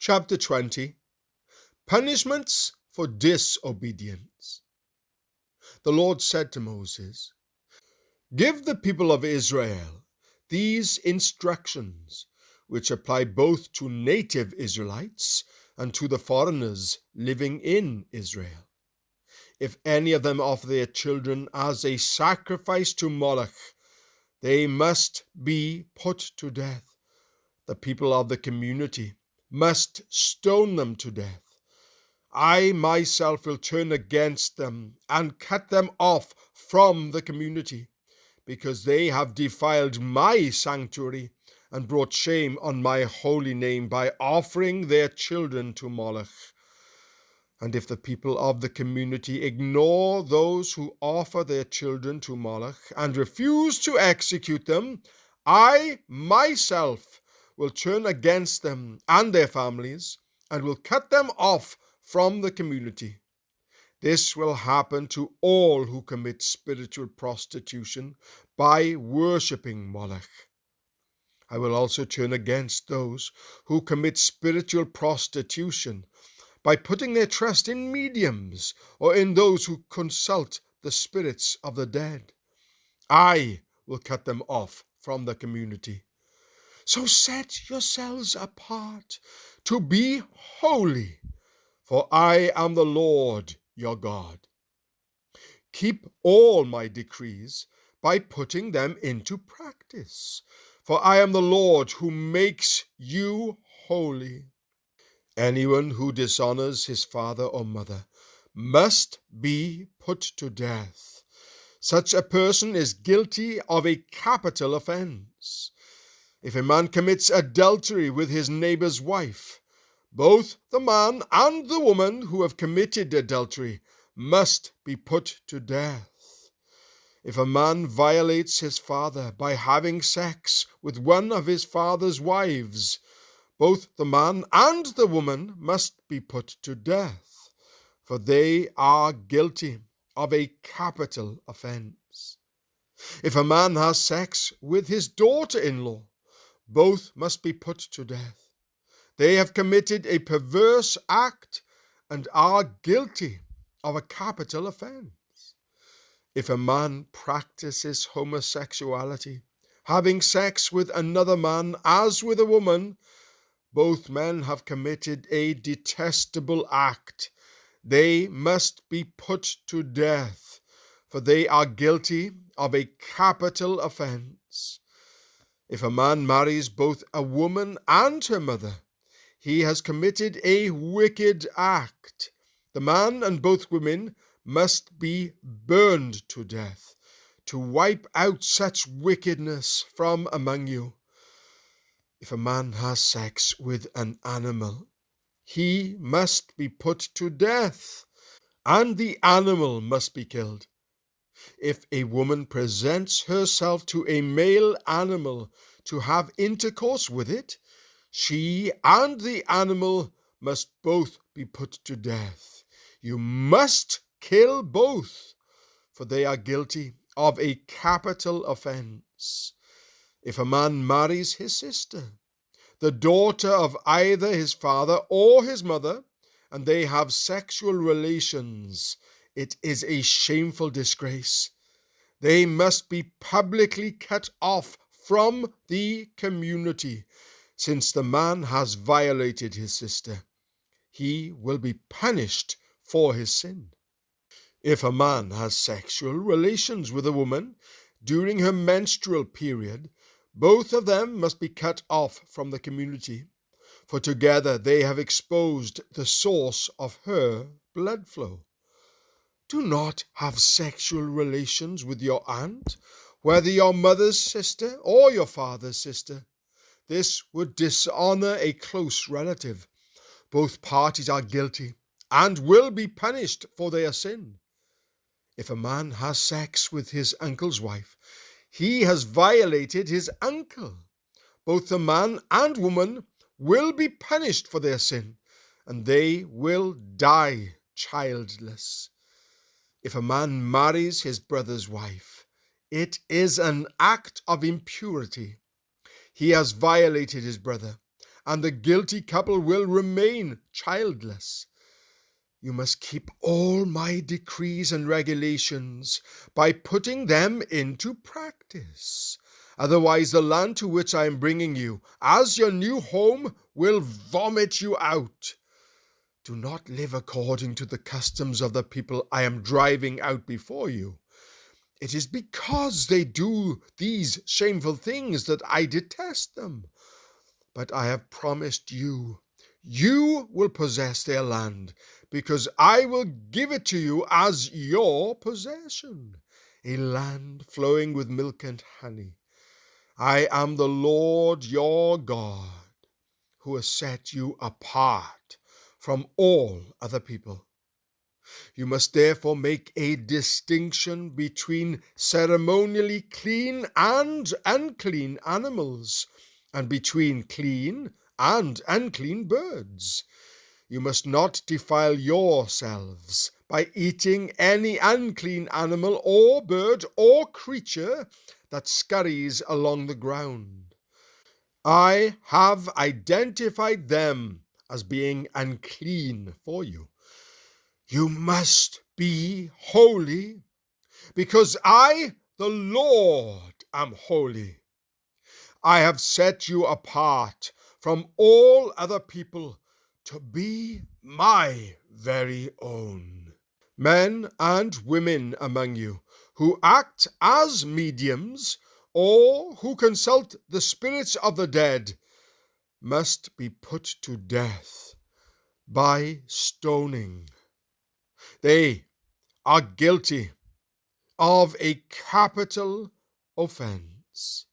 Chapter 20. Punishments for disobedience. The Lord said to Moses, "Give the people of Israel these instructions, which apply both to native Israelites and to the foreigners living in Israel. If any of them offer their children as a sacrifice to Moloch, they must be put to death. The people of the community must stone them to death. I myself will turn against them and cut them off from the community, because they have defiled my sanctuary and brought shame on my holy name by offering their children to Moloch. And if the people of the community ignore those who offer their children to Moloch and refuse to execute them, I myself will turn against them and their families and will cut them off from the community. This will happen to all who commit spiritual prostitution by worshipping Moloch. I will also turn against those who commit spiritual prostitution by putting their trust in mediums or in those who consult the spirits of the dead. I will cut them off from the community. So set yourselves apart to be holy, for I am the Lord your God. Keep all my decrees by putting them into practice, for I am the Lord who makes you holy. Anyone who dishonors his father or mother must be put to death. Such a person is guilty of a capital offense. If a man commits adultery with his neighbor's wife, both the man and the woman who have committed adultery must be put to death. If a man violates his father by having sex with one of his father's wives, both the man and the woman must be put to death, for they are guilty of a capital offense. If a man has sex with his daughter-in-law, both must be put to death. They have committed a perverse act and are guilty of a capital offense. If a man practices homosexuality, having sex with another man as with a woman, both men have committed a detestable act. They must be put to death, for they are guilty of a capital offense. If a man marries both a woman and her mother, he has committed a wicked act. The man and both women must be burned to death, to wipe out such wickedness from among you. If a man has sex with an animal, he must be put to death, and the animal must be killed. If a woman presents herself to a male animal to have intercourse with it, she and the animal must both be put to death. You must kill both, for they are guilty of a capital offense. If a man marries his sister, the daughter of either his father or his mother, and they have sexual relations, it is a shameful disgrace. They must be publicly cut off from the community, since the man has violated his sister. He will be punished for his sin. If a man has sexual relations with a woman during her menstrual period, both of them must be cut off from the community, for together they have exposed the source of her blood flow. Do not have sexual relations with your aunt, whether your mother's sister or your father's sister. This would dishonor a close relative. Both parties are guilty and will be punished for their sin. If a man has sex with his uncle's wife, he has violated his uncle. Both the man and woman will be punished for their sin, and they will die childless. If a man marries his brother's wife, it is an act of impurity. He has violated his brother, and the guilty couple will remain childless. You must keep all my decrees and regulations by putting them into practice. Otherwise, the land to which I am bringing you as your new home will vomit you out. Do not live according to the customs of the people I am driving out before you. It is because they do these shameful things that I detest them. But I have promised you, you will possess their land, because I will give it to you as your possession, a land flowing with milk and honey. I am the Lord your God, who has set you apart from all other people. You must therefore make a distinction between ceremonially clean and unclean animals, and between clean and unclean birds. You must not defile yourselves by eating any unclean animal or bird or creature that scurries along the ground. I have identified them as being unclean for you. You must be holy, because I, the Lord, am holy. I have set you apart from all other people to be my very own. Men and women among you who act as mediums or who consult the spirits of the dead must be put to death by stoning. They are guilty of a capital offense.